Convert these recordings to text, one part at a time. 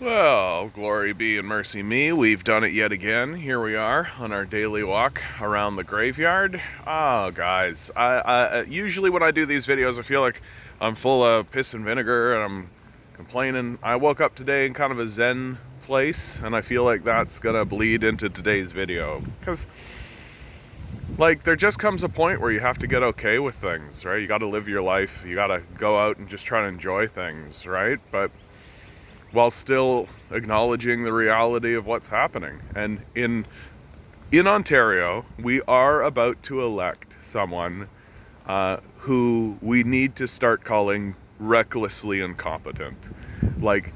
Well, glory be and mercy me, we've done it yet again. Here we are on our daily walk around the graveyard. Oh, guys, I usually when I do these videos, I feel like I'm full of piss and vinegar and I'm complaining. I woke up today in kind of a zen place, and I feel like that's gonna bleed into today's video. Because, like, there just comes a point where you have to get okay with things, right? You gotta live your life, you gotta go out and just try to enjoy things, right? But while still acknowledging the reality of what's happening. And in Ontario, we are about to elect someone who we need to start calling recklessly incompetent. Like,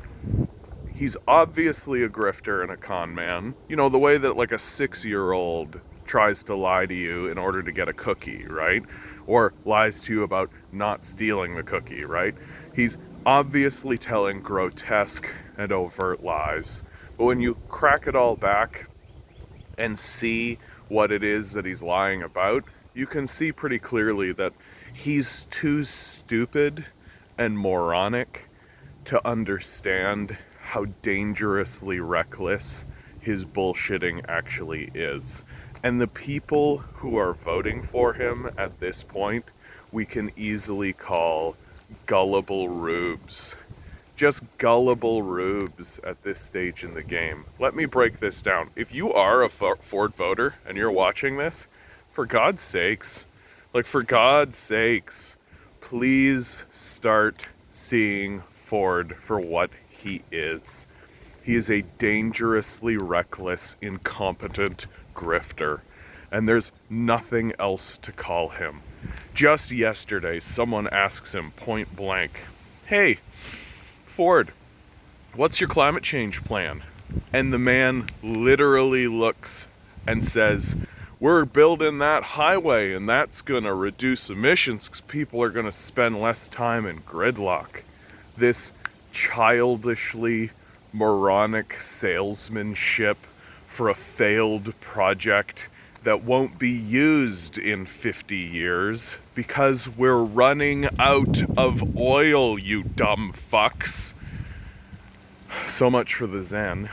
he's obviously a grifter and a con man. You know, the way that like a 6-year-old tries to lie to you in order to get a cookie, right? Or lies to you about not stealing the cookie, right? He's obviously telling grotesque and overt lies. But when you crack it all back and see what it is that he's lying about, you can see pretty clearly that he's too stupid and moronic to understand how dangerously reckless his bullshitting actually is. And the people who are voting for him at this point, we can easily call gullible rubes. Just gullible rubes at this stage in the game. Let me break this down. If you are a Ford voter and you're watching this, for God's sakes, please start seeing Ford for what he is. He is a dangerously reckless, incompetent grifter, and there's nothing else to call him. Just yesterday, someone asks him point blank, "Hey, Ford, what's your climate change plan?" And the man literally looks and says, "We're building that highway and that's gonna reduce emissions because people are gonna spend less time in gridlock." This childishly moronic salesmanship for a failed project that won't be used in 50 years because we're running out of oil, you dumb fucks. So much for the Zen.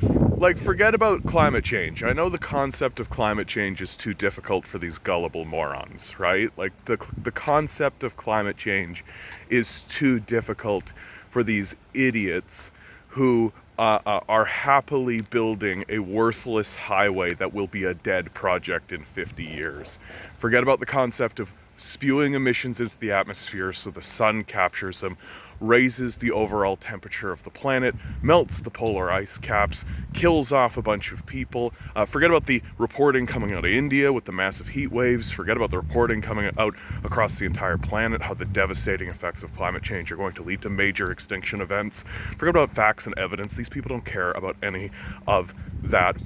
Like, forget about climate change. I know the concept of climate change is too difficult for these gullible morons, right? Like, the concept of climate change is too difficult for these idiots who are happily building a worthless highway that will be a dead project in 50 years. Forget about the concept of spewing emissions into the atmosphere so the sun captures them, raises the overall temperature of the planet, melts the polar ice caps, kills off a bunch of people. Forget about the reporting coming out of India with the massive heat waves. Forget about the reporting coming out across the entire planet, how the devastating effects of climate change are going to lead to major extinction events. Forget about facts and evidence. These people don't care about any of that.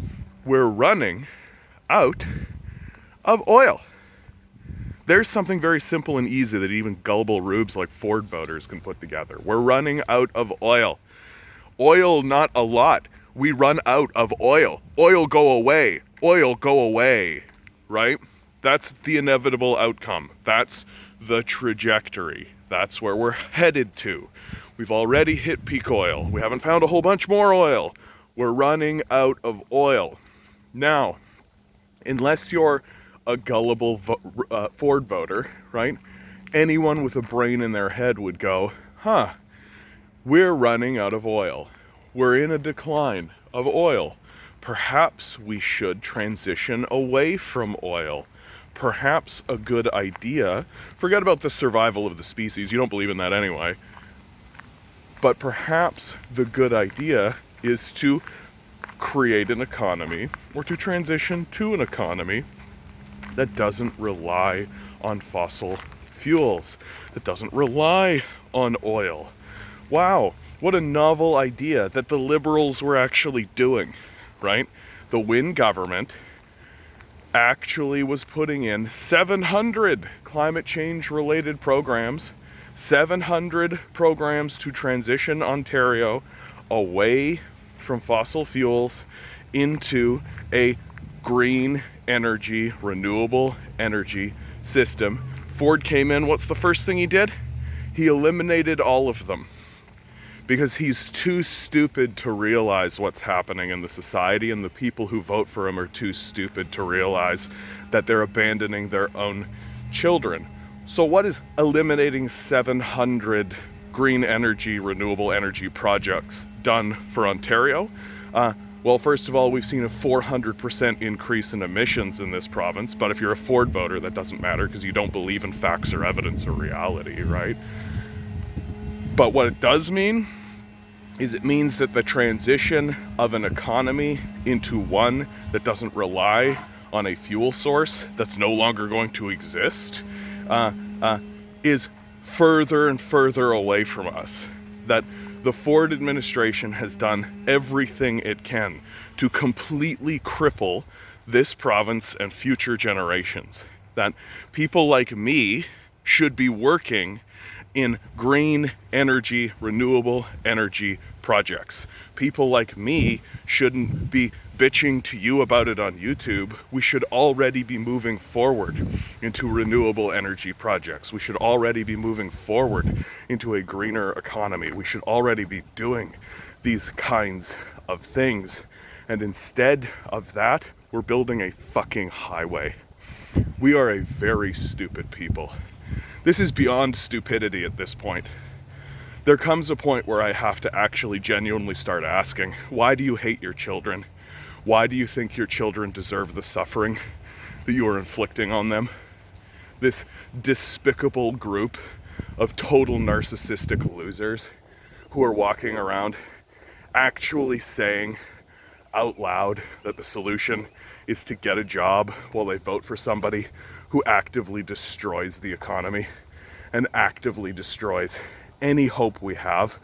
We're running out of oil. There's something very simple and easy that even gullible rubes like Ford voters can put together. We're running out of oil. Oil, not a lot. We run out of oil. Oil go away. Oil go away. Right? That's the inevitable outcome. That's the trajectory. That's where we're headed to. We've already hit peak oil. We haven't found a whole bunch more oil. We're running out of oil. Now, unless you're a gullible Ford voter, right? Anyone with a brain in their head would go, we're running out of oil. We're in a decline of oil. Perhaps we should transition away from oil. Perhaps a good idea, forget about the survival of the species, you don't believe in that anyway, but perhaps the good idea is to create an economy or to transition to an economy that doesn't rely on fossil fuels, that doesn't rely on oil. Wow, what a novel idea that the Liberals were actually doing, right? The Wynne government actually was putting in 700 climate change related programs, 700 programs to transition Ontario away from fossil fuels into a green energy, renewable energy system. Ford came in, what's the first thing he did? He eliminated all of them. because he's too stupid to realize what's happening in the society, and the people who vote for him are too stupid to realize that they're abandoning their own children. So what is eliminating 700 green energy, renewable energy projects done for Ontario? Well, first of all, we've seen a 400% increase in emissions in this province, but if you're a Ford voter, that doesn't matter because you don't believe in facts or evidence or reality, right? But what it does mean is it means that the transition of an economy into one that doesn't rely on a fuel source that's no longer going to exist is further and further away from us. That the Ford administration has done everything it can to completely cripple this province and future generations. That people like me should be working in green energy, renewable energy projects. People like me shouldn't be bitching to you about it on YouTube. We should already be moving forward into renewable energy projects. We should already be moving forward into a greener economy. We should already be doing these kinds of things. And instead of that, we're building a fucking highway. We are a very stupid people. This is beyond stupidity at this point. There comes a point where I have to actually genuinely start asking, why do you hate your children? Why do you think your children deserve the suffering that you are inflicting on them? This despicable group of total narcissistic losers who are walking around actually saying out loud that the solution is to get a job while they vote for somebody who actively destroys the economy and actively destroys any hope we have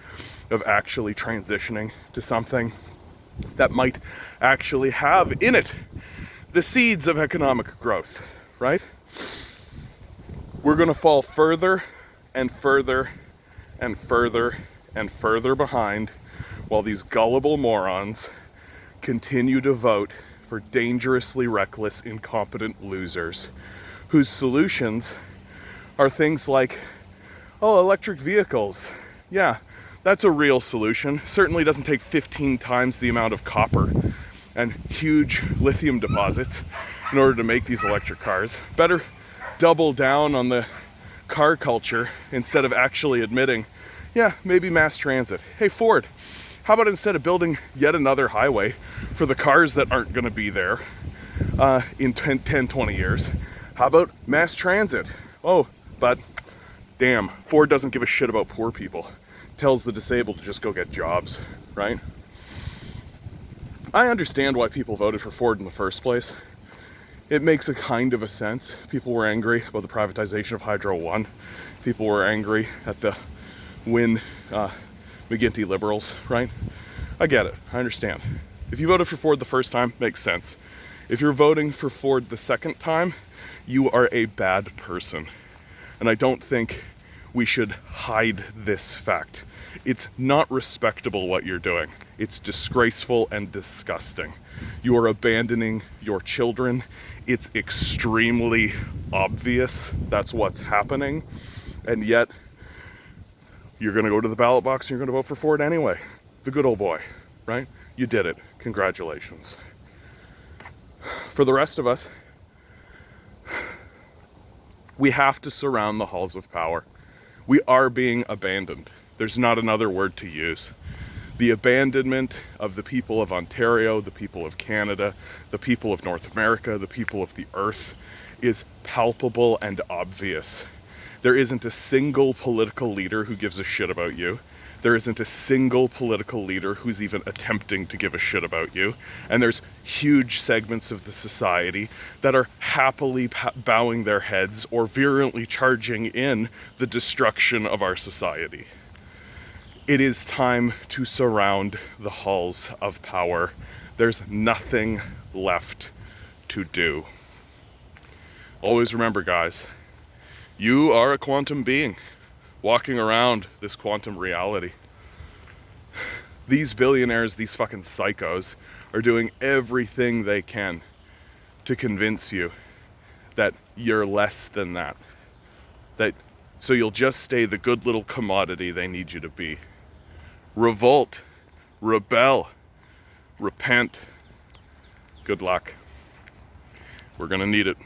of actually transitioning to something that might actually have in it the seeds of economic growth, right? We're going to fall further and further and further and further behind while these gullible morons continue to vote for dangerously reckless, incompetent losers whose solutions are things like, oh, electric vehicles. Yeah, that's a real solution. Certainly doesn't take 15 times the amount of copper and huge lithium deposits in order to make these electric cars. Better double down on the car culture instead of actually admitting, yeah, maybe mass transit. Hey, Ford, how about instead of building yet another highway for the cars that aren't going to be there in 10, 20 years, how about mass transit? Oh, but damn, Ford doesn't give a shit about poor people. Tells the disabled to just go get jobs, right? I understand why people voted for Ford in the first place. It makes a kind of a sense. People were angry about the privatization of Hydro One. People were angry at the Wynne McGuinty liberals, right? I get it, I understand. If you voted for Ford the first time, makes sense. If you're voting for Ford the second time, you are a bad person. And I don't think we should hide this fact. It's not respectable what you're doing. It's disgraceful and disgusting. You are abandoning your children. It's extremely obvious that's what's happening. And yet, you're gonna go to the ballot box and you're gonna vote for Ford anyway. The good old boy, right? You did it. Congratulations. For the rest of us, we have to surround the halls of power. We are being abandoned. There's not another word to use. The abandonment of the people of Ontario, the people of Canada, the people of North America, the people of the earth is palpable and obvious. There isn't a single political leader who gives a shit about you. There isn't a single political leader who's even attempting to give a shit about you. And there's huge segments of the society that are happily bowing their heads or virulently charging in the destruction of our society. It is time to surround the halls of power. There's nothing left to do. Always remember, guys, you are a quantum being walking around this quantum reality. These billionaires, these fucking psychos, are doing everything they can to convince you that you're less than that. So you'll just stay the good little commodity they need you to be. revolt, rebel, repent. Good luck. We're gonna need it.